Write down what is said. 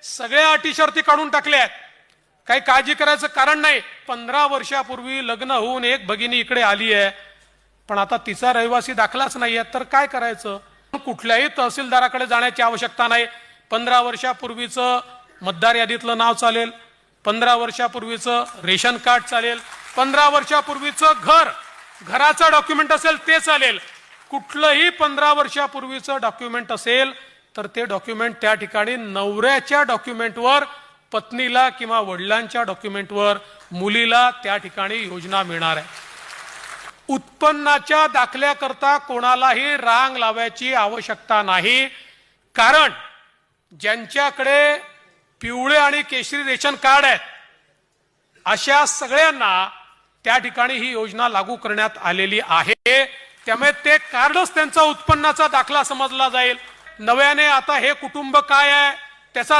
सगळ्या अटी शर्ती काढून टाकल्या आहेत. काही काळजी करायचं कारण नाही. 15 वर्षापूर्वी लग्न होऊन एक भगिनी इकडे आली आहे, पण आता तिचा रहिवासी दाखलाच नाहीये, तर काय करायचं? कुठल्याही तहसीलदाराकडे जाण्याची आवश्यकता नाही. 15 वर्षापूर्वीचं मतदार यादीतलं नाव चालेल, 15 वर्षापूर्वीचं रेशन कार्ड चालेल, 15 वर्षापूर्वीचं घराचं डॉक्युमेंट असेल ते चालेल. कुठलंही 15 वर्षापूर्वीचं डॉक्युमेंट असेल तर ते डॉक्युमेंट त्या ठिकाणी नवऱ्याच्या डॉक्युमेंटवर, पत्नीला किंवा वडिलांच्या डॉक्युमेंटवर, मुलीला त्या ठिकाणी योजना मिळणार आहे. उत्पन्नाच्या दाखल्याकरता कोणालाही रांग लावायची आवश्यकता नाही, कारण ज्यांच्याकडे पिवळे आणि केशरी रेशन कार्ड आहेत अशा सगळ्यांना त्या ठिकाणी ही योजना लागू करण्यात आलेली आहे. त्यामुळे ते कार्डच त्यांचा उत्पन्नाचा दाखला समजला जाईल. नव्याने आता हे कुटुंब काय आहे,